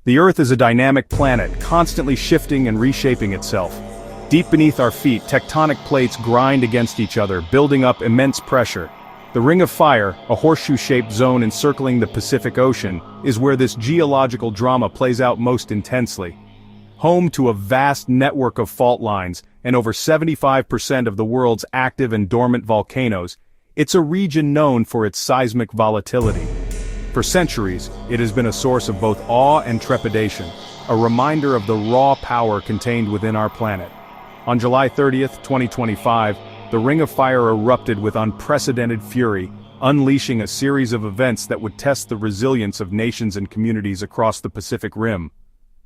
The Earth is a dynamic planet, constantly shifting and reshaping itself. Deep beneath our feet, tectonic plates grind against each other, building up immense pressure. The Ring of Fire, a horseshoe-shaped zone encircling the Pacific Ocean, is where this geological drama plays out most intensely. Home to a vast network of fault lines, and over 75% of the world's active and dormant volcanoes, it's a region known for its seismic volatility. For centuries, it has been a source of both awe and trepidation, a reminder of the raw power contained within our planet. On July 30th, 2025, the Ring of Fire erupted with unprecedented fury, unleashing a series of events that would test the resilience of nations and communities across the Pacific Rim.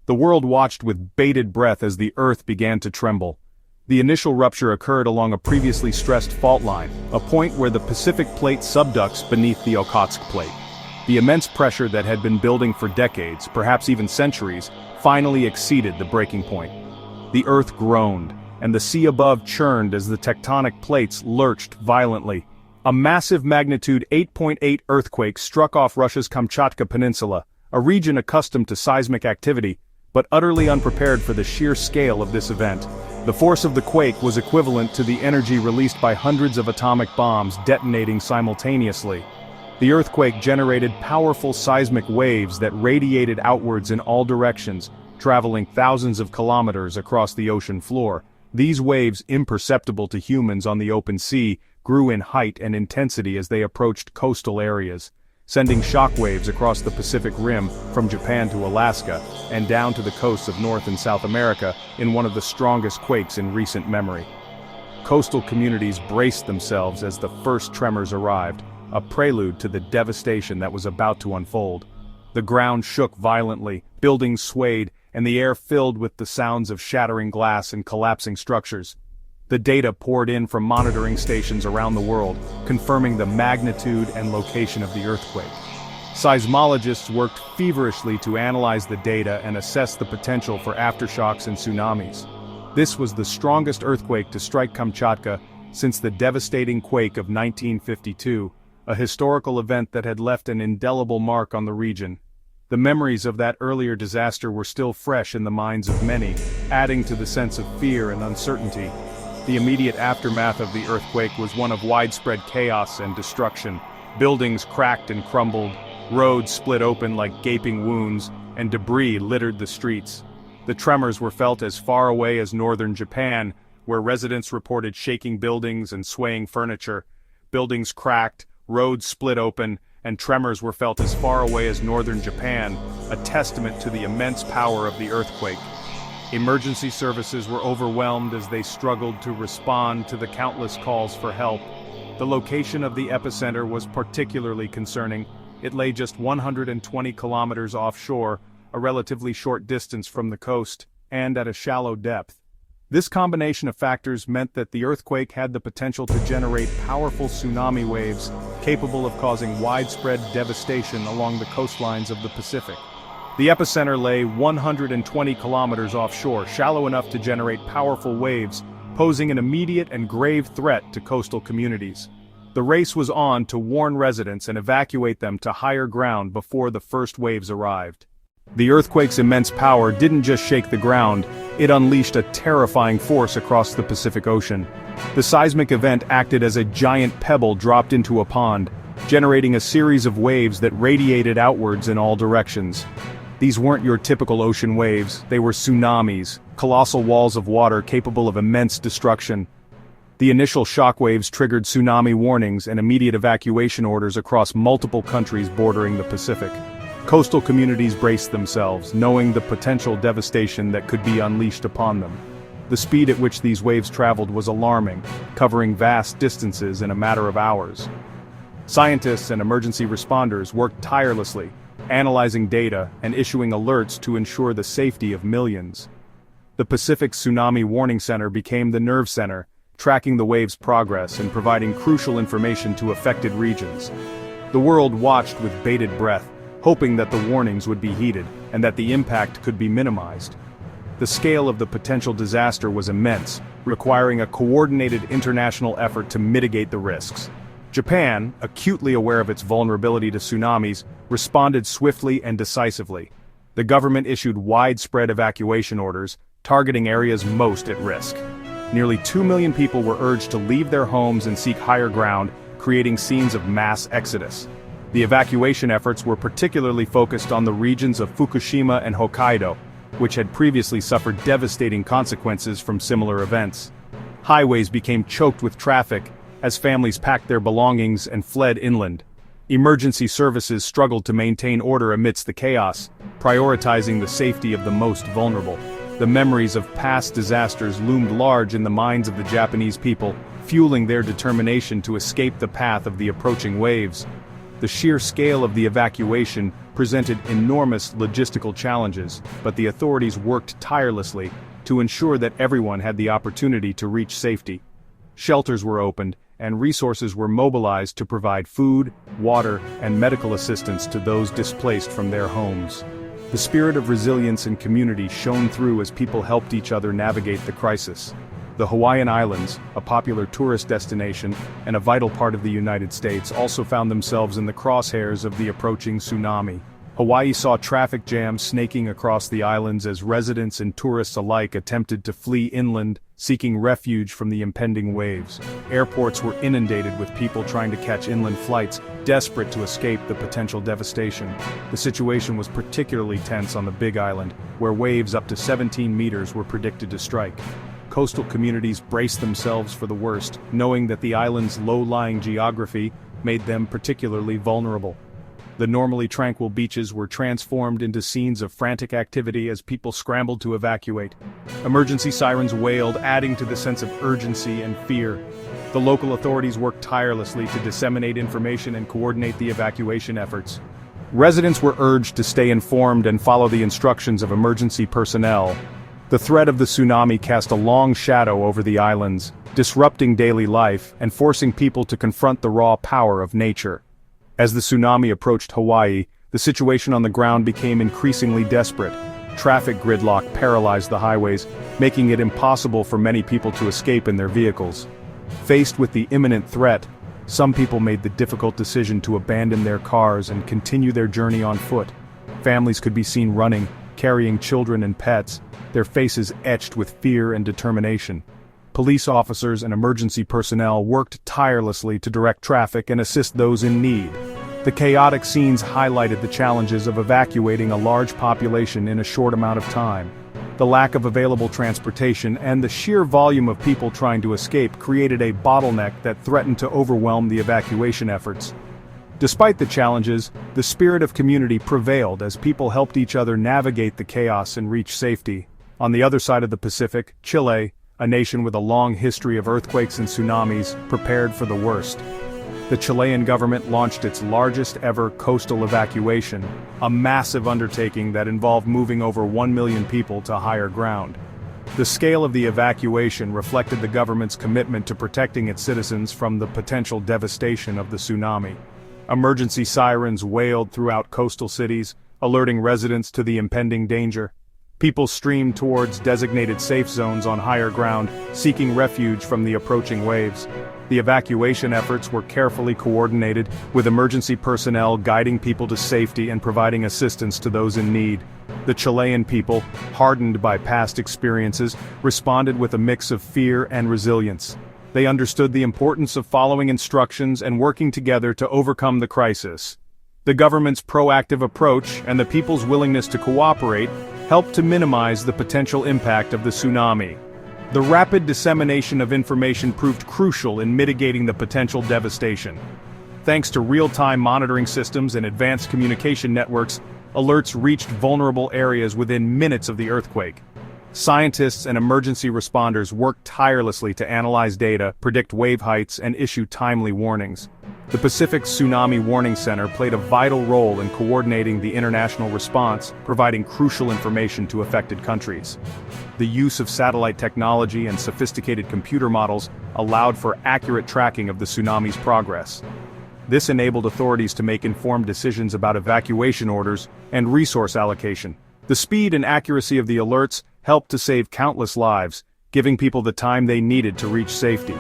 The world watched with bated breath as the Earth began to tremble. The initial rupture occurred along a previously stressed fault line, a point where the Pacific Plate subducts beneath the Okhotsk Plate. The immense pressure that had been building for decades, perhaps even centuries, finally exceeded the breaking point. The Earth groaned, and the sea above churned as the tectonic plates lurched violently. A massive magnitude 8.8 earthquake struck off Russia's Kamchatka Peninsula, a region accustomed to seismic activity, but utterly unprepared for the sheer scale of this event. The force of the quake was equivalent to the energy released by hundreds of atomic bombs detonating simultaneously. The earthquake generated powerful seismic waves that radiated outwards in all directions, traveling thousands of kilometers across the ocean floor. These waves, imperceptible to humans on the open sea, grew in height and intensity as they approached coastal areas, sending shockwaves across the Pacific Rim from Japan to Alaska and down to the coasts of North and South America in one of the strongest quakes in recent memory. Coastal communities braced themselves as the first tremors arrived, a prelude to the devastation that was about to unfold. The ground shook violently, buildings swayed, and the air filled with the sounds of shattering glass and collapsing structures. The data poured in from monitoring stations around the world, confirming the magnitude and location of the earthquake. Seismologists worked feverishly to analyze the data and assess the potential for aftershocks and tsunamis. This was the strongest earthquake to strike Kamchatka since the devastating quake of 1952, a historical event that had left an indelible mark on the region. The memories of that earlier disaster were still fresh in the minds of many, adding to the sense of fear and uncertainty. The immediate aftermath of the earthquake was one of widespread chaos and destruction. Buildings cracked and crumbled, roads split open like gaping wounds, and debris littered the streets. The tremors were felt as far away as northern Japan, where residents reported shaking buildings and swaying furniture. Buildings cracked, roads split open, and tremors were felt as far away as northern Japan, a testament to the immense power of the earthquake. Emergency services were overwhelmed as they struggled to respond to the countless calls for help. The location of the epicenter was particularly concerning. It lay just 120 kilometers offshore, a relatively short distance from the coast, and at a shallow depth. This combination of factors meant that the earthquake had the potential to generate powerful tsunami waves, capable of causing widespread devastation along the coastlines of the Pacific. The epicenter lay 120 kilometers offshore, shallow enough to generate powerful waves, posing an immediate and grave threat to coastal communities. The race was on to warn residents and evacuate them to higher ground before the first waves arrived. The earthquake's immense power didn't just shake the ground, it unleashed a terrifying force across the Pacific Ocean. The seismic event acted as a giant pebble dropped into a pond, generating a series of waves that radiated outwards in all directions. These weren't your typical ocean waves, they were tsunamis, colossal walls of water capable of immense destruction. The initial shockwaves triggered tsunami warnings and immediate evacuation orders across multiple countries bordering the Pacific. Coastal communities braced themselves, knowing the potential devastation that could be unleashed upon them. The speed at which these waves traveled was alarming, covering vast distances in a matter of hours. Scientists and emergency responders worked tirelessly, analyzing data and issuing alerts to ensure the safety of millions. The Pacific Tsunami Warning Center became the nerve center, tracking the wave's progress and providing crucial information to affected regions. The world watched with bated breath, hoping that the warnings would be heeded and that the impact could be minimized. The scale of the potential disaster was immense, requiring a coordinated international effort to mitigate the risks. Japan, acutely aware of its vulnerability to tsunamis, responded swiftly and decisively. The government issued widespread evacuation orders, targeting areas most at risk. Nearly 2 million people were urged to leave their homes and seek higher ground, creating scenes of mass exodus. The evacuation efforts were particularly focused on the regions of Fukushima and Hokkaido, which had previously suffered devastating consequences from similar events. Highways became choked with traffic as families packed their belongings and fled inland. Emergency services struggled to maintain order amidst the chaos, prioritizing the safety of the most vulnerable. The memories of past disasters loomed large in the minds of the Japanese people, fueling their determination to escape the path of the approaching waves. The sheer scale of the evacuation presented enormous logistical challenges, but the authorities worked tirelessly to ensure that everyone had the opportunity to reach safety. Shelters were opened, and resources were mobilized to provide food, water, and medical assistance to those displaced from their homes. The spirit of resilience and community shone through as people helped each other navigate the crisis. The Hawaiian Islands, a popular tourist destination and a vital part of the United States, also found themselves in the crosshairs of the approaching tsunami. Hawaii saw traffic jams snaking across the islands as residents and tourists alike attempted to flee inland, seeking refuge from the impending waves. Airports were inundated with people trying to catch inland flights, desperate to escape the potential devastation. The situation was particularly tense on the Big Island, where waves up to 17 meters were predicted to strike. Coastal communities braced themselves for the worst, knowing that the island's low-lying geography made them particularly vulnerable. The normally tranquil beaches were transformed into scenes of frantic activity as people scrambled to evacuate. Emergency sirens wailed, adding to the sense of urgency and fear. The local authorities worked tirelessly to disseminate information and coordinate the evacuation efforts. Residents were urged to stay informed and follow the instructions of emergency personnel. The threat of the tsunami cast a long shadow over the islands, disrupting daily life and forcing people to confront the raw power of nature. As the tsunami approached Hawaii, the situation on the ground became increasingly desperate. Traffic gridlock paralyzed the highways, making it impossible for many people to escape in their vehicles. Faced with the imminent threat, some people made the difficult decision to abandon their cars and continue their journey on foot. Families could be seen running, carrying children and pets, their faces etched with fear and determination. Police officers and emergency personnel worked tirelessly to direct traffic and assist those in need. The chaotic scenes highlighted the challenges of evacuating a large population in a short amount of time. The lack of available transportation and the sheer volume of people trying to escape created a bottleneck that threatened to overwhelm the evacuation efforts. Despite the challenges, the spirit of community prevailed as people helped each other navigate the chaos and reach safety. On the other side of the Pacific, Chile, a nation with a long history of earthquakes and tsunamis, prepared for the worst. The Chilean government launched its largest ever coastal evacuation, a massive undertaking that involved moving over 1 million people to higher ground. The scale of the evacuation reflected the government's commitment to protecting its citizens from the potential devastation of the tsunami. Emergency sirens wailed throughout coastal cities, alerting residents to the impending danger. People streamed towards designated safe zones on higher ground, seeking refuge from the approaching waves. The evacuation efforts were carefully coordinated, with emergency personnel guiding people to safety and providing assistance to those in need. The Chilean people, hardened by past experiences, responded with a mix of fear and resilience. They understood the importance of following instructions and working together to overcome the crisis. The government's proactive approach and the people's willingness to cooperate helped to minimize the potential impact of the tsunami. The rapid dissemination of information proved crucial in mitigating the potential devastation. Thanks to real-time monitoring systems and advanced communication networks, alerts reached vulnerable areas within minutes of the earthquake. Scientists and emergency responders worked tirelessly to analyze data, predict wave heights, and issue timely warnings. The Pacific Tsunami Warning Center played a vital role in coordinating the international response, providing crucial information to affected countries. The use of satellite technology and sophisticated computer models allowed for accurate tracking of the tsunami's progress. This enabled authorities to make informed decisions about evacuation orders and resource allocation. The speed and accuracy of the alerts helped to save countless lives, giving people the time they needed to reach safety.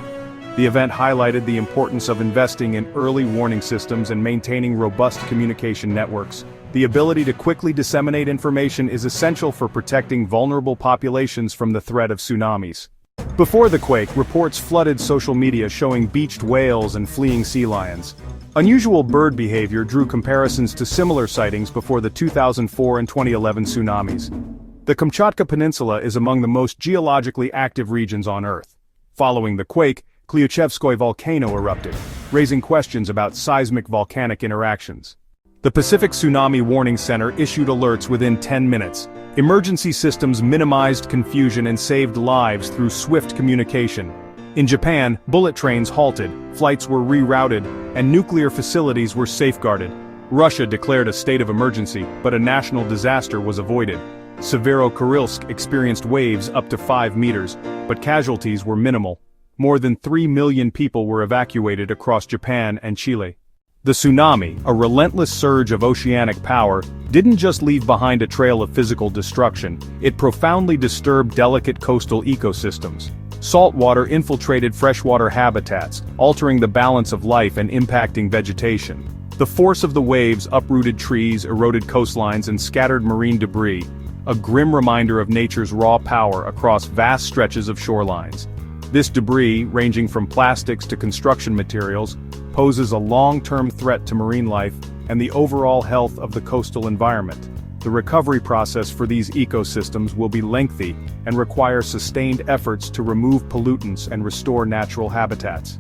The event highlighted the importance of investing in early warning systems and maintaining robust communication networks. The ability to quickly disseminate information is essential for protecting vulnerable populations from the threat of tsunamis. Before the quake, reports flooded social media showing beached whales and fleeing sea lions. Unusual bird behavior drew comparisons to similar sightings before the 2004 and 2011 tsunamis. The Kamchatka Peninsula is among the most geologically active regions on Earth. Following the quake, Klyuchevskoye volcano erupted, raising questions about seismic volcanic interactions. The Pacific Tsunami Warning Center issued alerts within 10 minutes. Emergency systems minimized confusion and saved lives through swift communication. In Japan, bullet trains halted, flights were rerouted, and nuclear facilities were safeguarded. Russia declared a state of emergency, but a national disaster was avoided. Severokurilsk experienced waves up to 5 meters, but casualties were minimal. More than 3 million people were evacuated across Japan and Chile. The tsunami, a relentless surge of oceanic power, didn't just leave behind a trail of physical destruction, it profoundly disturbed delicate coastal ecosystems. Salt water infiltrated freshwater habitats, altering the balance of life and impacting vegetation. The force of the waves uprooted trees, eroded coastlines, and scattered marine debris, a grim reminder of nature's raw power across vast stretches of shorelines. This debris, ranging from plastics to construction materials, poses a long-term threat to marine life and the overall health of the coastal environment. The recovery process for these ecosystems will be lengthy and require sustained efforts to remove pollutants and restore natural habitats.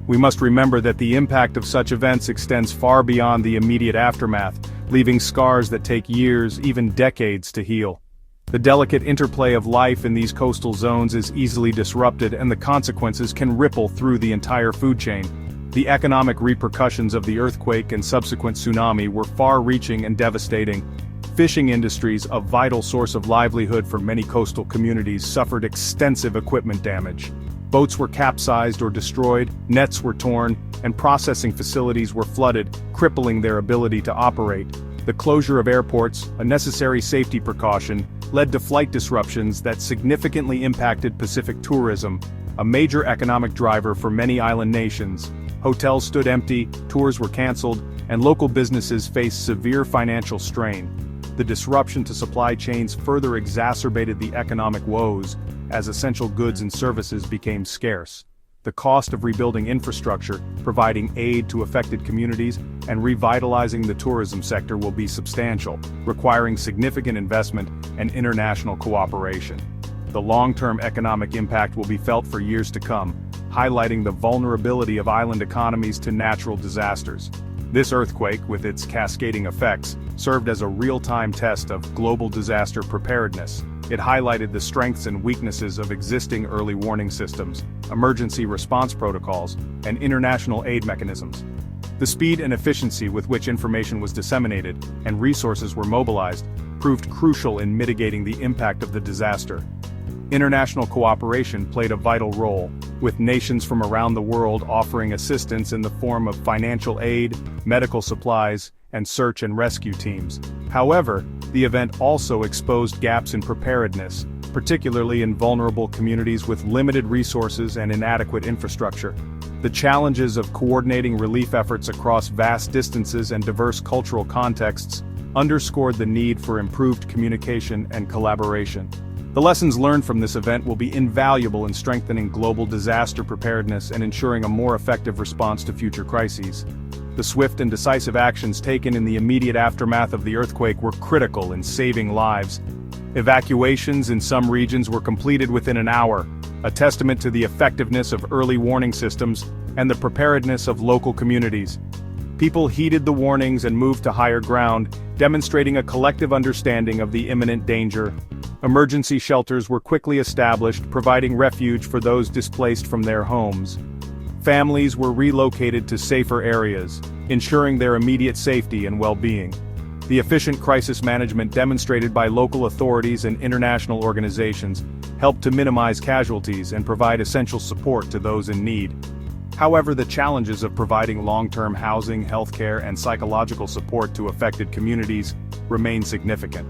We must remember that the impact of such events extends far beyond the immediate aftermath, leaving scars that take years, even decades, to heal. The delicate interplay of life in these coastal zones is easily disrupted, and the consequences can ripple through the entire food chain. The economic repercussions of the earthquake and subsequent tsunami were far-reaching and devastating. Fishing industries, a vital source of livelihood for many coastal communities, suffered extensive equipment damage. Boats were capsized or destroyed, nets were torn, and processing facilities were flooded, crippling their ability to operate. The closure of airports, a necessary safety precaution, led to flight disruptions that significantly impacted Pacific tourism, a major economic driver for many island nations. Hotels stood empty, tours were canceled, and local businesses faced severe financial strain. The disruption to supply chains further exacerbated the economic woes, as essential goods and services became scarce. The cost of rebuilding infrastructure, providing aid to affected communities, and revitalizing the tourism sector will be substantial, requiring significant investment and international cooperation. The long-term economic impact will be felt for years to come, highlighting the vulnerability of island economies to natural disasters. This earthquake, with its cascading effects, served as a real-time test of global disaster preparedness. It highlighted the strengths and weaknesses of existing early warning systems, emergency response protocols, and international aid mechanisms. The speed and efficiency with which information was disseminated and resources were mobilized proved crucial in mitigating the impact of the disaster. International cooperation played a vital role, with nations from around the world offering assistance in the form of financial aid, medical supplies, and search and rescue teams. However, the event also exposed gaps in preparedness, particularly in vulnerable communities with limited resources and inadequate infrastructure. The challenges of coordinating relief efforts across vast distances and diverse cultural contexts underscored the need for improved communication and collaboration. The lessons learned from this event will be invaluable in strengthening global disaster preparedness and ensuring a more effective response to future crises. The swift and decisive actions taken in the immediate aftermath of the earthquake were critical in saving lives. Evacuations in some regions were completed within an hour, a testament to the effectiveness of early warning systems and the preparedness of local communities. People heeded the warnings and moved to higher ground, demonstrating a collective understanding of the imminent danger. Emergency shelters were quickly established, providing refuge for those displaced from their homes. Families were relocated to safer areas, ensuring their immediate safety and well-being. The efficient crisis management demonstrated by local authorities and international organizations helped to minimize casualties and provide essential support to those in need. However, the challenges of providing long-term housing, healthcare, and psychological support to affected communities remain significant.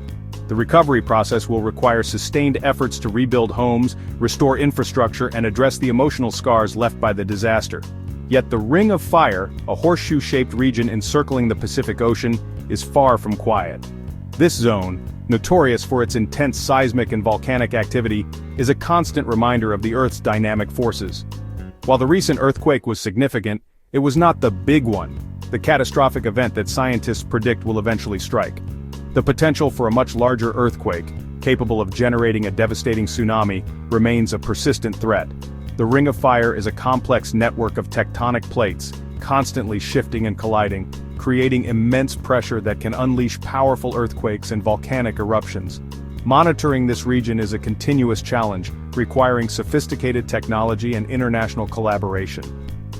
The recovery process will require sustained efforts to rebuild homes, restore infrastructure, and address the emotional scars left by the disaster. Yet the Ring of Fire, a horseshoe-shaped region encircling the Pacific Ocean, is far from quiet. This zone, notorious for its intense seismic and volcanic activity, is a constant reminder of the Earth's dynamic forces. While the recent earthquake was significant, it was not the big one, the catastrophic event that scientists predict will eventually strike. The potential for a much larger earthquake, capable of generating a devastating tsunami, remains a persistent threat. The Ring of Fire is a complex network of tectonic plates, constantly shifting and colliding, creating immense pressure that can unleash powerful earthquakes and volcanic eruptions. Monitoring this region is a continuous challenge, requiring sophisticated technology and international collaboration.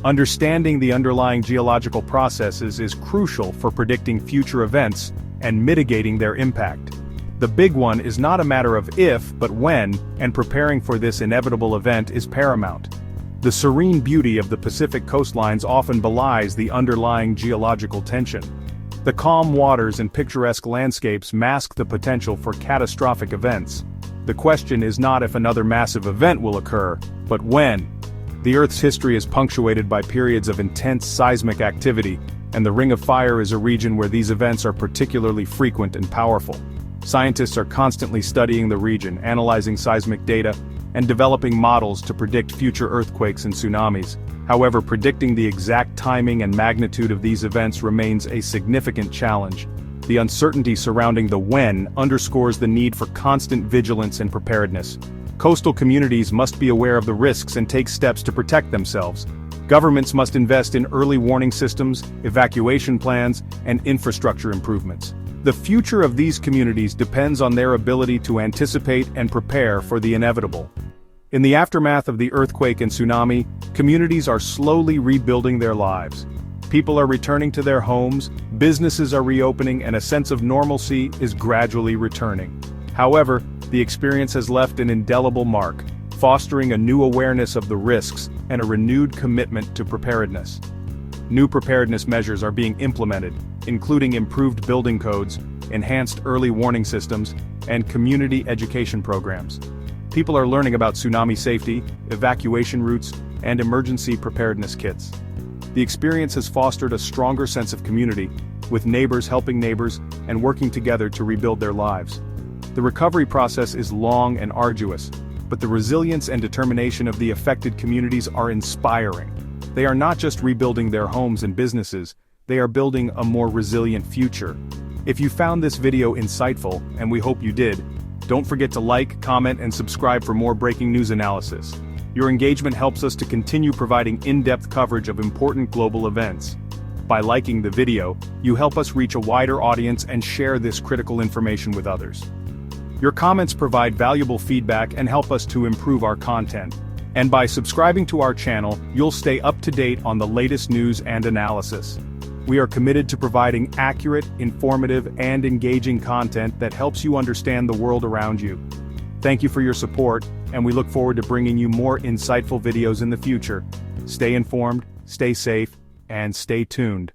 Understanding the underlying geological processes is crucial for predicting future events and mitigating their impact. The big one is not a matter of if, but when, and preparing for this inevitable event is paramount. The serene beauty of the Pacific coastlines often belies the underlying geological tension. The calm waters and picturesque landscapes mask the potential for catastrophic events. The question is not if another massive event will occur, but when. The Earth's history is punctuated by periods of intense seismic activity, and the Ring of Fire is a region where these events are particularly frequent and powerful. Scientists are constantly studying the region, analyzing seismic data, and developing models to predict future earthquakes and tsunamis. However, predicting the exact timing and magnitude of these events remains a significant challenge. The uncertainty surrounding the when underscores the need for constant vigilance and preparedness. Coastal communities must be aware of the risks and take steps to protect themselves. Governments must invest in early warning systems, evacuation plans, and infrastructure improvements. The future of these communities depends on their ability to anticipate and prepare for the inevitable. In the aftermath of the earthquake and tsunami, communities are slowly rebuilding their lives. People are returning to their homes, businesses are reopening, and a sense of normalcy is gradually returning. However, the experience has left an indelible mark, fostering a new awareness of the risks and a renewed commitment to preparedness. New preparedness measures are being implemented, including improved building codes, enhanced early warning systems, and community education programs. People are learning about tsunami safety, evacuation routes, and emergency preparedness kits. The experience has fostered a stronger sense of community, with neighbors helping neighbors and working together to rebuild their lives. The recovery process is long and arduous, but the resilience and determination of the affected communities are inspiring. They are not just rebuilding their homes and businesses, they are building a more resilient future. If you found this video insightful, and we hope you did, don't forget to like, comment, and subscribe for more breaking news analysis. Your engagement helps us to continue providing in-depth coverage of important global events. By liking the video, you help us reach a wider audience and share this critical information with others. Your comments provide valuable feedback and help us to improve our content. And by subscribing to our channel, you'll stay up to date on the latest news and analysis. We are committed to providing accurate, informative, and engaging content that helps you understand the world around you. Thank you for your support, and we look forward to bringing you more insightful videos in the future. Stay informed, stay safe, and stay tuned.